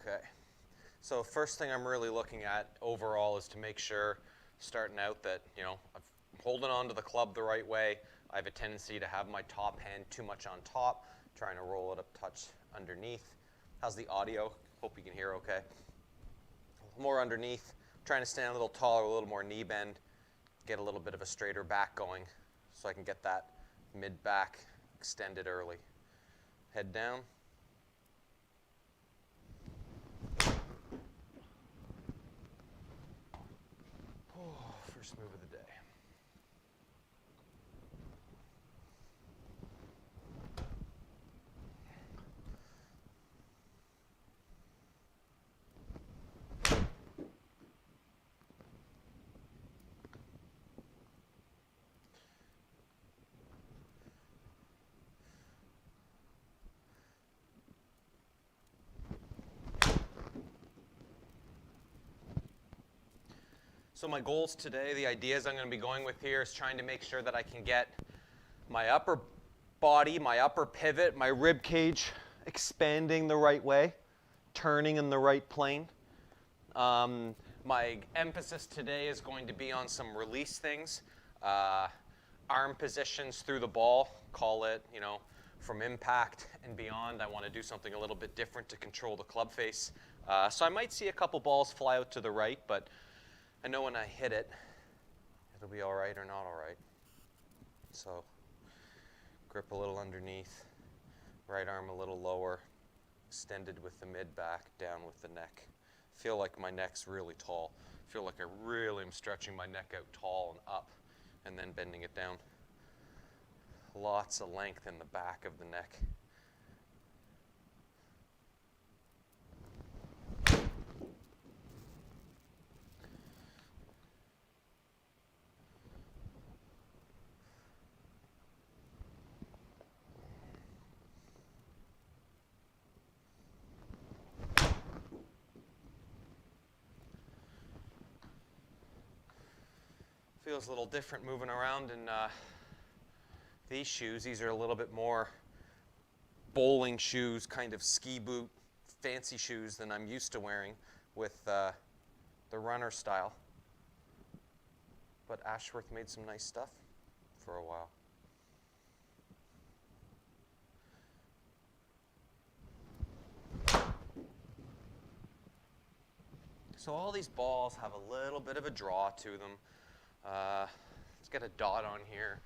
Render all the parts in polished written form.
Okay. So first thing I'm really looking at overall is to make sure, starting out, that, I'm holding on to the club the right way. I have a tendency to have my top hand too much on top, trying to roll it up touch underneath. How's the audio? Hope you can hear okay. More underneath, trying to stand a little taller, a little more knee bend, get a little bit of a straighter back going so I can get that mid-back extended early. Head down. First move of the day. So my goals today, the ideas I'm going to be going with here is trying to make sure that I can get my upper body, my upper pivot, my rib cage expanding the right way, turning in the right plane. My emphasis today is going to be on some release things, arm positions through the ball, call it, from impact and beyond. I want to do something a little bit different to control the club face. So I might see a couple balls fly out to the right, but I know when I hit it, it'll be all right or not all right. So grip a little underneath, right arm a little lower, extended with the mid-back, down with the neck. Feel like my neck's really tall. Feel like I really am stretching my neck out tall and up, and then bending it down. Lots of length in the back of the neck. Feels a little different moving around in these shoes. These are a little bit more bowling shoes, kind of ski boot, fancy shoes than I'm used to wearing with the runner style. But Ashworth made some nice stuff for a while. So all these balls have a little bit of a draw to them. Let's get a dot on here,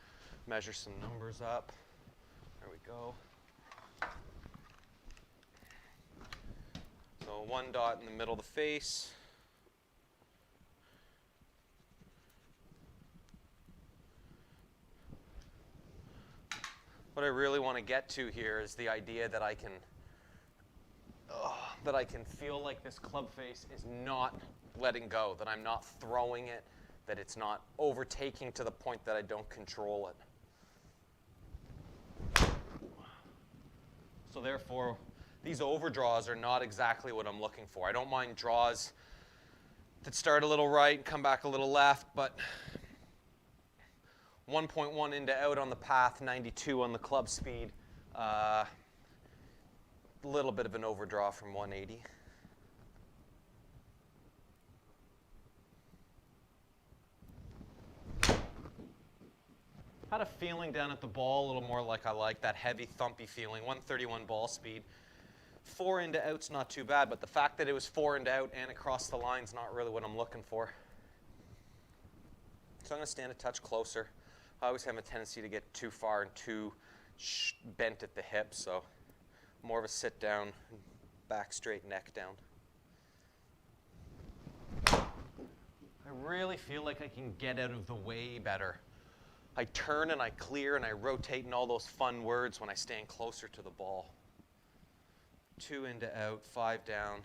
measure some numbers up. There we go. So one dot in the middle of the face. What I really want to get to here is the idea that I can feel like this club face is not letting go, that I'm not throwing it, that it's not overtaking to the point that I don't control it. So therefore, these overdraws are not exactly what I'm looking for. I don't mind draws that start a little right and come back a little left, but 1.1 into out on the path, 92 on the club speed. A little bit of an overdraw from 180. Had a feeling down at the ball, a little more like I like that heavy, thumpy feeling. 131 ball speed. 4 into out's not too bad, but the fact that it was 4 into out and across the line's not really what I'm looking for. So I'm going to stand a touch closer. I always have a tendency to get too far and too bent at the hip, so more of a sit down, back straight, neck down. I really feel like I can get out of the way better. I turn and I clear and I rotate and all those fun words when I stand closer to the ball. 2 into out, 5 down.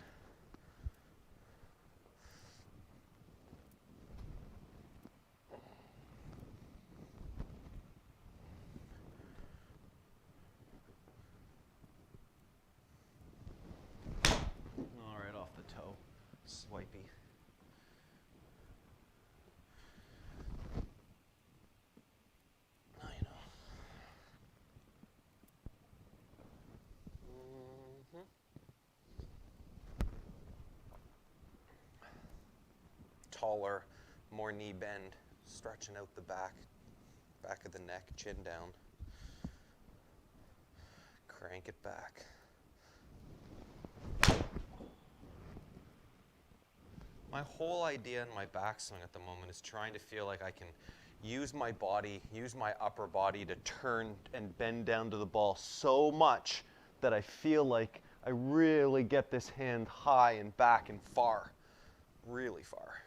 All right, off the toe, swipey. taller, more knee bend, stretching out the back of the neck, chin down. Crank it back. My whole idea in my backswing at the moment is trying to feel like I can use my body, use my upper body to turn and bend down to the ball so much that I feel like I really get this hand high and back and far, really far.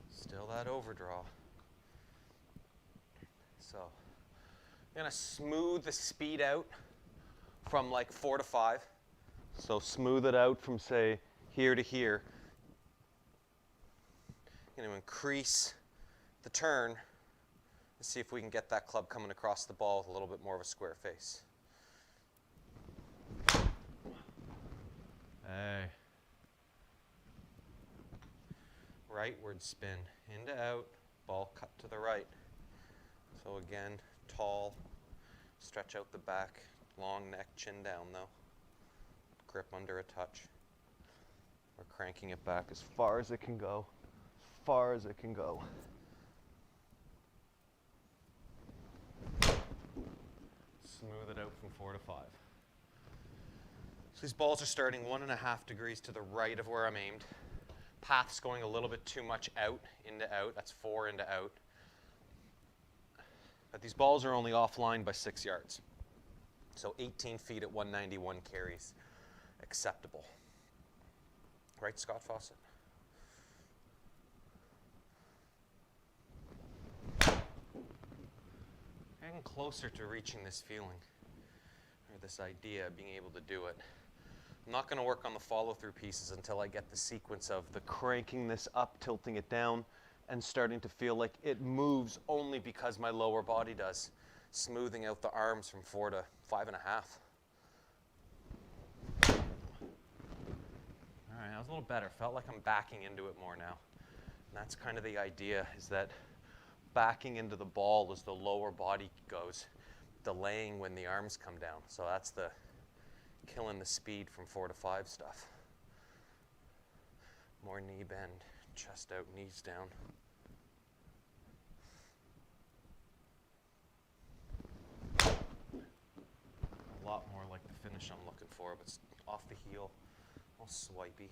Still that overdraw. So I'm going to smooth the speed out from like 4 to 5. So smooth it out from, say, here to here. I'm going to increase the turn and see if we can get that club coming across the ball with a little bit more of a square face. Hey. Rightward spin, into out, ball cut to the right. So again, tall, stretch out the back, long neck, chin down though. Grip under a touch. We're cranking it back as far as it can go, as far as it can go. Smooth it out from 4 to 5. So these balls are starting 1.5 degrees to the right of where I'm aimed. Path's going a little bit too much out, into out. That's 4 into out. But these balls are only offline by 6 yards. So 18 feet at 191 carries acceptable. Right, Scott Fawcett? Getting closer to reaching this feeling, or this idea of being able to do it. I'm not going to work on the follow-through pieces until I get the sequence of the cranking this up, tilting it down, and starting to feel like it moves only because my lower body does. Smoothing out the arms from 4 to 5.5. All right, that was a little better. Felt like I'm backing into it more now. And that's kind of the idea, is that backing into the ball as the lower body goes, delaying when the arms come down. So that's the killing the speed from 4 to 5 stuff. More knee bend, chest out, knees down. A lot more like the finish I'm looking for, but it's off the heel, all swipey.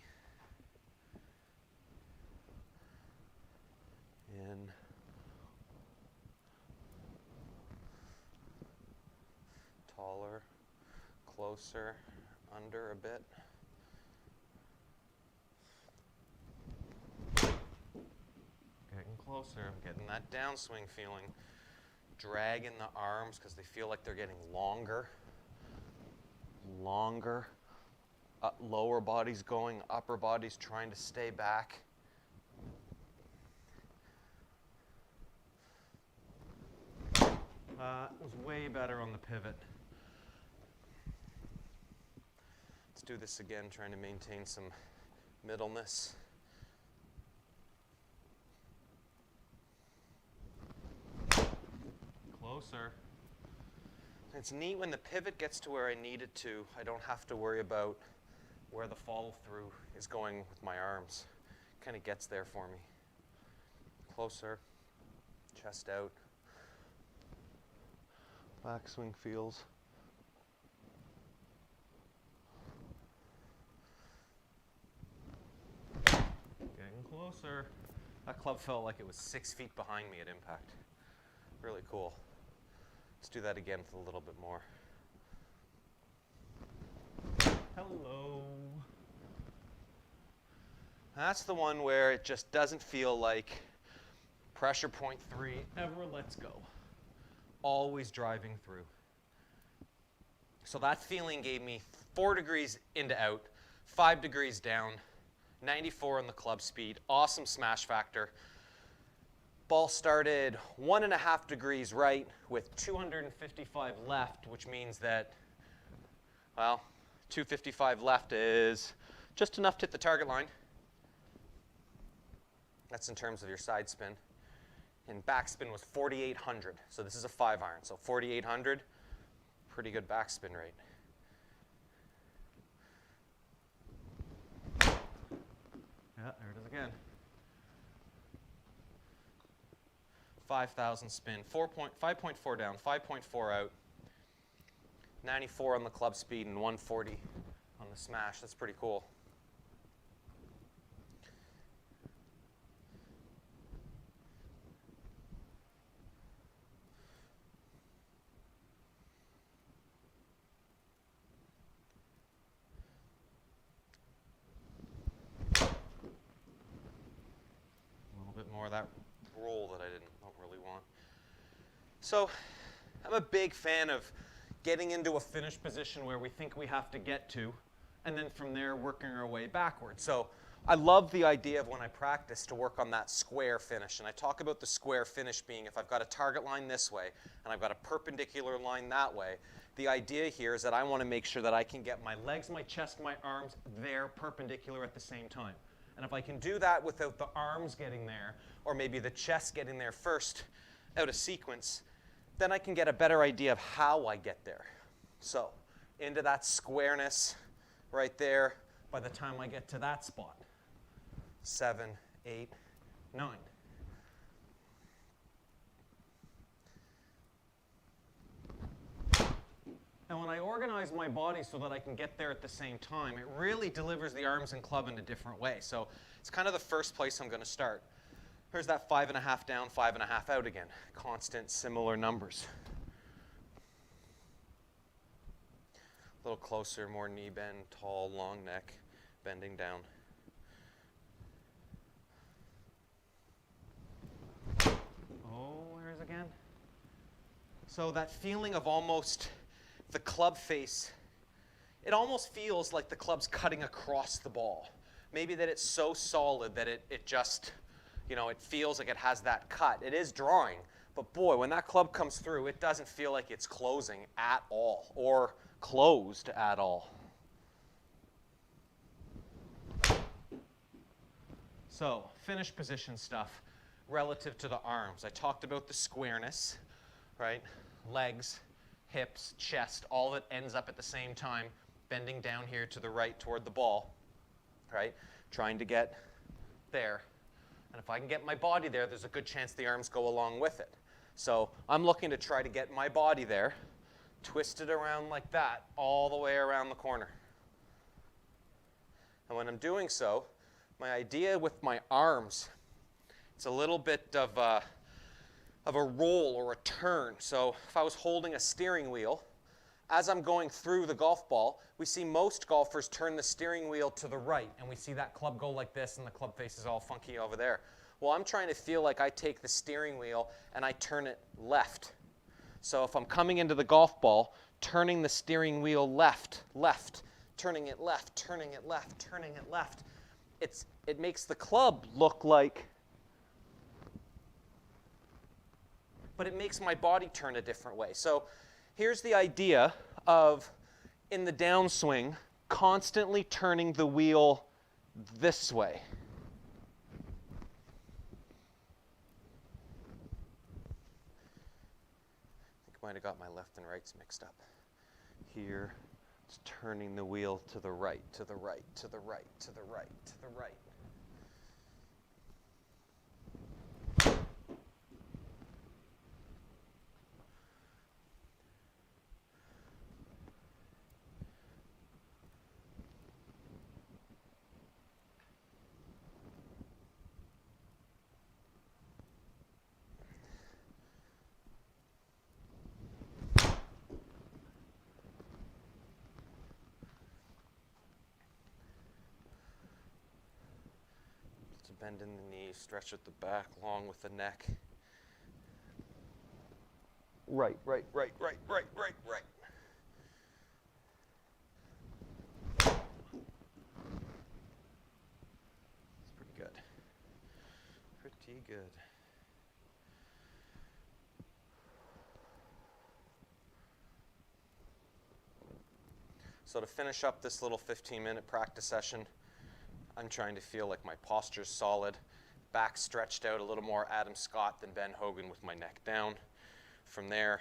In. Taller, closer, under a bit. Getting closer, I'm getting that downswing feeling. Dragging the arms because they feel like they're getting longer. Longer. Lower body's going, upper body's trying to stay back. It was way better on the pivot. Let's do this again, trying to maintain some middleness. Closer. It's neat when the pivot gets to where I need it to. I don't have to worry about where the follow through is going with my arms. Kind of gets there for me. Closer. Chest out. Backswing feels. Getting closer. That club felt like it was 6 feet behind me at impact. Really cool. Let's do that again with a little bit more. Hello. That's the one where it just doesn't feel like pressure point 3 ever lets go. Always driving through. So that feeling gave me 4 degrees into out, 5 degrees down, 94 on the club speed, awesome smash factor. Ball started 1.5 degrees right with 255 left, which means that, well, 255 left is just enough to hit the target line. That's in terms of your side spin. And backspin was 4,800. So this is a 5-iron. So 4,800, pretty good backspin rate. Yeah, there it is again. 5,000 spin, 5.4 down, 5.4 out, 94 on the club speed and 140 on the smash. That's pretty cool. A little bit more of that roll that I don't really want. So I'm a big fan of getting into a finish position where we think we have to get to, and then from there working our way backwards. So I love the idea of when I practice to work on that square finish. And I talk about the square finish being if I've got a target line this way and I've got a perpendicular line that way, the idea here is that I want to make sure that I can get my legs, my chest, my arms there perpendicular at the same time. And if I can do that without the arms getting there, or maybe the chest getting there first out of sequence, then I can get a better idea of how I get there. So into that squareness right there by the time I get to that spot. 7, 8, 9. And when I organize my body so that I can get there at the same time, it really delivers the arms and club in a different way. So it's kind of the first place I'm going to start. Here's that 5.5 down, 5.5 out again. Constant, similar numbers. A little closer, more knee bend, tall, long neck, bending down. Oh, there's again. So that feeling of almost the club face, it almost feels like the club's cutting across the ball. Maybe that it's so solid that it just, you know, it feels like it has that cut. It is drawing, but boy, when that club comes through, it doesn't feel like it's closing at all or closed at all. So, finish position stuff relative to the arms. I talked about the squareness, right? Legs, hips, chest, all of it ends up at the same time, bending down here to the right toward the ball, right? Trying to get there. And if I can get my body there, there's a good chance the arms go along with it. So I'm looking to try to get my body there, twist it around like that, all the way around the corner. And when I'm doing so, my idea with my arms, it's a little bit of a roll or a turn. So if I was holding a steering wheel, as I'm going through the golf ball, we see most golfers turn the steering wheel to the right, and we see that club go like this, and the club face is all funky over there. Well, I'm trying to feel like I take the steering wheel and I turn it left. So if I'm coming into the golf ball, turning the steering wheel left, left, turning it left, turning it left, turning it left, it makes the club look like, but it makes my body turn a different way. So here's the idea of, in the downswing, constantly turning the wheel this way. I think I might have got my left and rights mixed up. Here, it's turning the wheel to the right, to the right, to the right, to the right, to the right. Bend in the knees, stretch at the back, long with the neck. Right, right, right, right, right, right, right. It's pretty good. Pretty good. So to finish up this little 15-minute practice session, I'm trying to feel like my posture's solid, back stretched out a little more Adam Scott than Ben Hogan with my neck down. From there,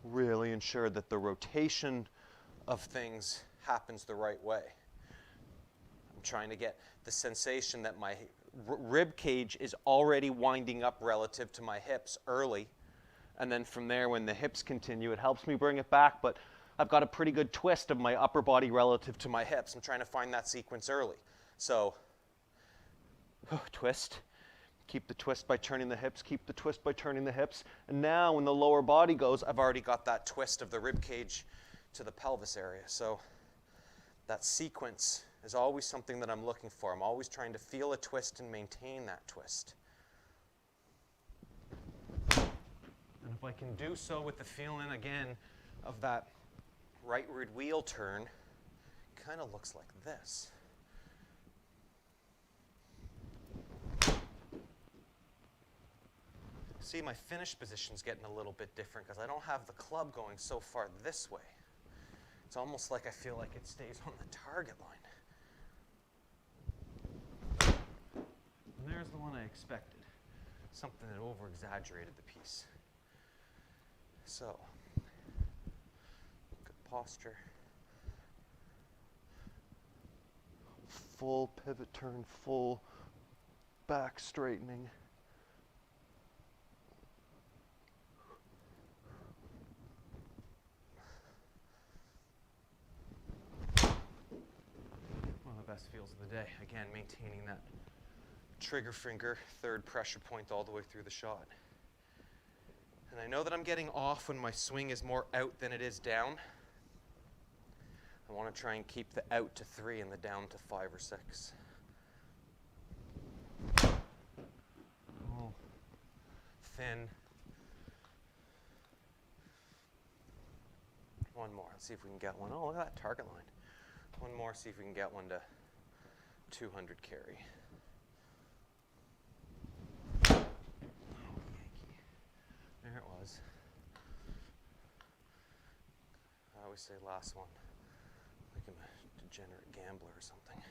really ensure that the rotation of things happens the right way. I'm trying to get the sensation that my rib cage is already winding up relative to my hips early. And then from there, when the hips continue, it helps me bring it back. But I've got a pretty good twist of my upper body relative to my hips. I'm trying to find that sequence early. So, twist. Keep the twist by turning the hips. Keep the twist by turning the hips. And now when the lower body goes, I've already got that twist of the rib cage to the pelvis area. So that sequence is always something that I'm looking for. I'm always trying to feel a twist and maintain that twist. And if I can do so with the feeling, again, of that right rear wheel turn, it kind of looks like this. See, my finish position's getting a little bit different because I don't have the club going so far this way. It's almost like I feel like it stays on the target line. And there's the one I expected. Something that over-exaggerated the piece. So, good posture. Full pivot turn, full back straightening. One of the best feels of the day. Again, maintaining that trigger finger, third pressure point all the way through the shot. And I know that I'm getting off when my swing is more out than it is down. I want to try and keep the out to 3 and the down to 5 or 6. Oh, thin. One more. Let's see if we can get one. Oh, look at that target line. One more, see if we can get one to 200 carry. There it was. I always say last one, like I'm a degenerate gambler or something.